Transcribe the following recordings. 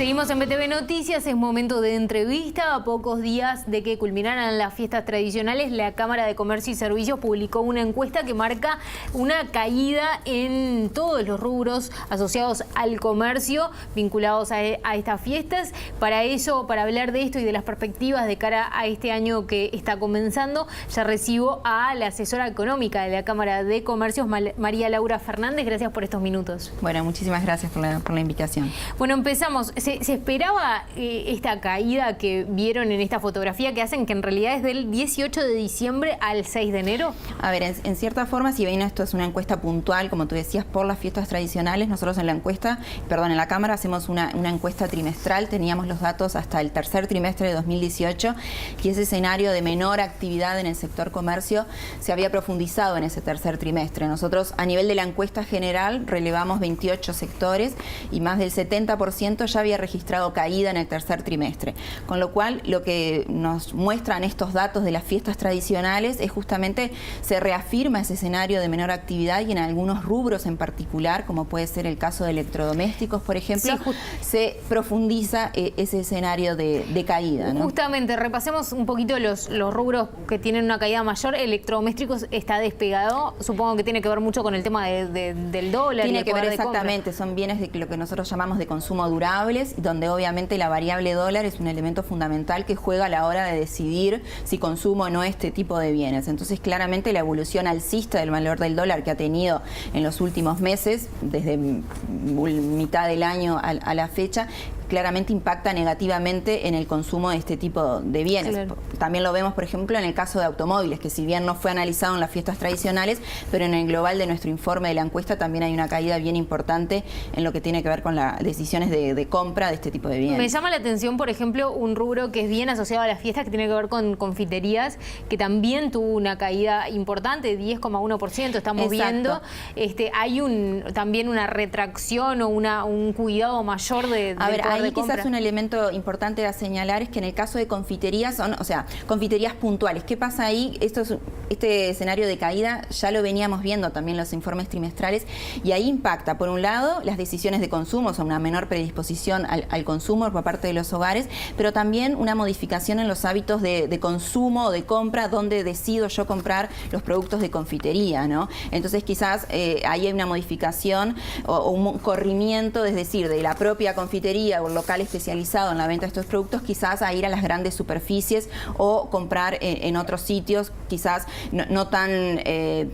Seguimos en BTV Noticias, es momento de entrevista. A pocos días de que culminaran las fiestas tradicionales, la Cámara de Comercio y Servicios publicó una encuesta que marca una caída en todos los rubros asociados al comercio vinculados a estas fiestas. Para eso, para hablar de esto y de las perspectivas de cara a este año que está comenzando, ya recibo a la asesora económica de la Cámara de Comercios, María Laura Fernández. Gracias por estos minutos. Bueno, muchísimas gracias por la invitación. Bueno, empezamos. ¿Se esperaba esta caída que vieron en esta fotografía que hacen que en realidad es del 18 de diciembre al 6 de enero? A ver, en cierta forma, si bien esto es una encuesta puntual, como tú decías, por las fiestas tradicionales, nosotros en la Cámara hacemos una encuesta trimestral. Teníamos los datos hasta el tercer trimestre de 2018 y ese escenario de menor actividad en el sector comercio se había profundizado en ese tercer trimestre. Nosotros, a nivel de la encuesta general, relevamos 28 sectores y más del 70% ya había registrado caída en el tercer trimestre. Con lo cual, lo que nos muestran estos datos de las fiestas tradicionales es justamente, se reafirma ese escenario de menor actividad y en algunos rubros en particular, como puede ser el caso de electrodomésticos, por ejemplo, sí, se profundiza ese escenario de caída, ¿no? Justamente, repasemos un poquito los rubros que tienen una caída mayor. Electrodomésticos está despegado, supongo que tiene que ver mucho con el tema del dólar. Tiene que ver exactamente, son bienes de lo que nosotros llamamos de consumo durables, donde obviamente la variable dólar es un elemento fundamental que juega a la hora de decidir si consumo o no este tipo de bienes. Entonces, claramente la evolución alcista del valor del dólar que ha tenido en los últimos meses, desde mitad del año a la fecha, claramente impacta negativamente en el consumo de este tipo de bienes. Claro. También lo vemos, por ejemplo, en el caso de automóviles, que si bien no fue analizado en las fiestas tradicionales, pero en el global de nuestro informe de la encuesta también hay una caída bien importante en lo que tiene que ver con las decisiones de compra de este tipo de bienes. Me llama la atención, por ejemplo, un rubro que es bien asociado a las fiestas, que tiene que ver con confiterías, que también tuvo una caída importante, 10,1% estamos viendo. Hay también una retracción o un cuidado mayor de ahí quizás un elemento importante a señalar es que en el caso de confiterías son, confiterías puntuales. ¿Qué pasa ahí? Este escenario de caída ya lo veníamos viendo también en los informes trimestrales y ahí impacta, por un lado, las decisiones de consumo, o sea, una menor predisposición al consumo por parte de los hogares, pero también una modificación en los hábitos de consumo o de compra, donde decido yo comprar los productos de confitería, ¿no? Entonces quizás ahí hay una modificación o un corrimiento, es decir, de la propia confitería o local especializado en la venta de estos productos, quizás a ir a las grandes superficies o comprar en otros sitios, quizás no tan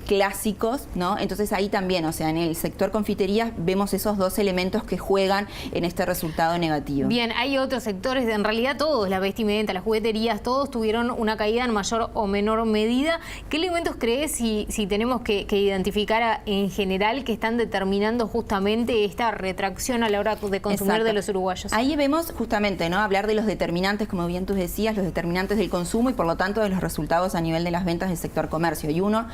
clásicos, ¿no? Entonces ahí también, o sea, en el sector confiterías vemos esos dos elementos que juegan en este resultado negativo. Bien, hay otros sectores, en realidad todos, la vestimenta, las jugueterías, todos tuvieron una caída en mayor o menor medida. ¿Qué elementos crees si tenemos que identificar en general que están determinando justamente esta retracción a la hora de consumir? Exacto. De los uruguayos? Ahí vemos justamente, ¿no?, hablar de los determinantes, como bien tú decías, los determinantes del consumo y por lo tanto de los resultados a nivel de las ventas del sector comercio. Y uno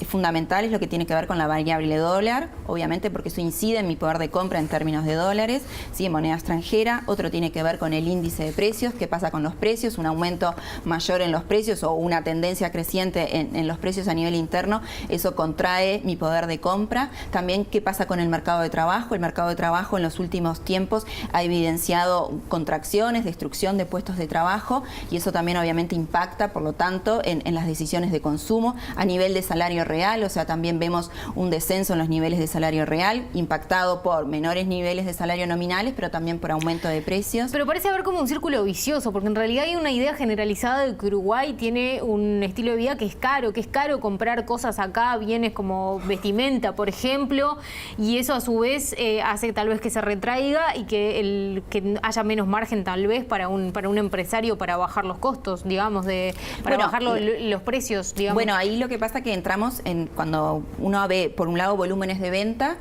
fundamental es lo que tiene que ver con la variable dólar, obviamente porque eso incide en mi poder de compra en términos de dólares, ¿sí?, en moneda extranjera. Otro tiene que ver con el índice de precios, qué pasa con los precios, un aumento mayor en los precios o una tendencia creciente en los precios a nivel interno, eso contrae mi poder de compra. También qué pasa con el mercado de trabajo. El mercado de trabajo en los últimos tiempos ha evidenciado contracciones, destrucción de puestos de trabajo y eso también obviamente impacta, por lo tanto, en las decisiones de consumo. A nivel de salario real, o sea, también vemos un descenso en los niveles de salario real, impactado por menores niveles de salario nominales, pero también por aumento de precios. Pero parece haber como un círculo vicioso, porque en realidad hay una idea generalizada de que Uruguay tiene un estilo de vida que es caro comprar cosas acá, bienes como vestimenta, por ejemplo, y eso a su vez hace tal vez que se retraiga y que haya menos margen tal vez para un empresario para bajar los costos, digamos, para bajar los precios, digamos. Bueno, ahí lo que pasa es que entramos cuando uno ve, por un lado, volúmenes de venta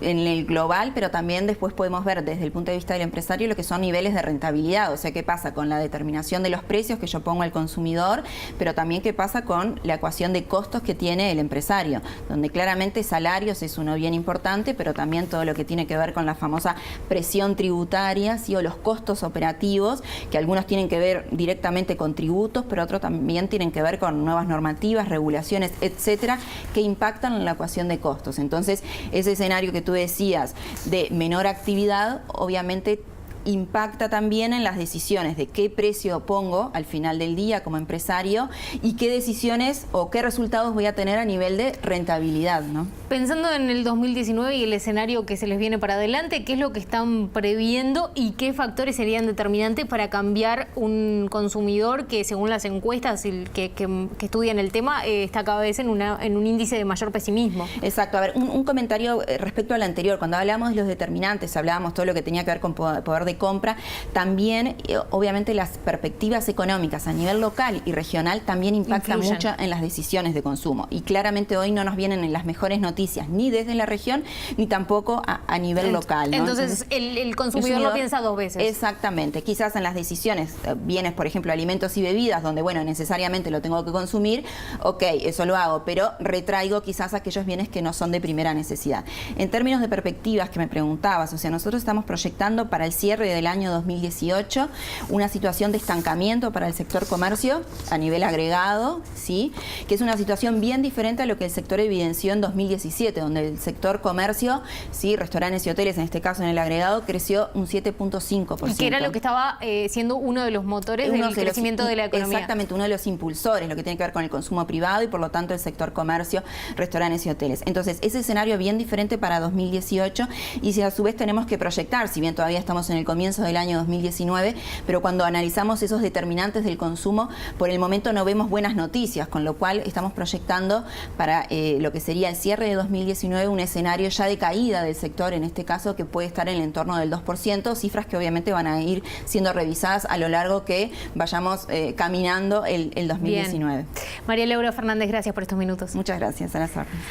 en el global, pero también después podemos ver desde el punto de vista del empresario lo que son niveles de rentabilidad, o sea, qué pasa con la determinación de los precios que yo pongo al consumidor, pero también qué pasa con la ecuación de costos que tiene el empresario, donde claramente salarios es uno bien importante, pero también todo lo que tiene que ver con la famosa presión tributaria, ¿sí?, o los costos operativos, que algunos tienen que ver directamente con tributos, pero otros también tienen que ver con nuevas normativas, regulaciones, etcétera, que impactan en la ecuación de costos. Entonces, ese escenario que tú decías de menor actividad, obviamente impacta también en las decisiones de qué precio pongo al final del día como empresario y qué decisiones o qué resultados voy a tener a nivel de rentabilidad, ¿no? Pensando en el 2019 y el escenario que se les viene para adelante, ¿qué es lo que están previendo y qué factores serían determinantes para cambiar un consumidor que, según las encuestas que estudian el tema, está cada vez en un índice de mayor pesimismo? Exacto. A ver, un comentario respecto al anterior. Cuando hablamos de los determinantes, hablábamos todo lo que tenía que ver con poder de compra, también obviamente las perspectivas económicas a nivel local y regional también impactan mucho en las decisiones de consumo. Y claramente hoy no nos vienen en las mejores noticias ni desde la región ni tampoco a nivel local, ¿no? Entonces el consumidor lo piensa dos veces. Exactamente. Quizás en las decisiones, bienes, por ejemplo, alimentos y bebidas, donde, bueno, necesariamente lo tengo que consumir, ok, eso lo hago, pero retraigo quizás aquellos bienes que no son de primera necesidad. En términos de perspectivas que me preguntabas, o sea, nosotros estamos proyectando para el cierre del año 2018 una situación de estancamiento para el sector comercio a nivel agregado, ¿sí? Que es una situación bien diferente a lo que el sector evidenció en 2017, donde el sector comercio, ¿sí? Restaurantes y hoteles, en este caso en el agregado, creció un 7.5%. Que era lo que estaba siendo uno de los motores del crecimiento de la economía. Exactamente, uno de los impulsores, lo que tiene que ver con el consumo privado y por lo tanto el sector comercio, restaurantes y hoteles. Entonces, ese escenario bien diferente para 2018 y si a su vez tenemos que proyectar, si bien todavía estamos en el comienzo del año 2019, pero cuando analizamos esos determinantes del consumo, por el momento no vemos buenas noticias, con lo cual estamos proyectando para lo que sería el cierre de 2019 un escenario ya de caída del sector, en este caso que puede estar en el entorno del 2%, cifras que obviamente van a ir siendo revisadas a lo largo que vayamos caminando el 2019. Bien. María Laura Fernández, gracias por estos minutos. Muchas gracias, a las órdenes.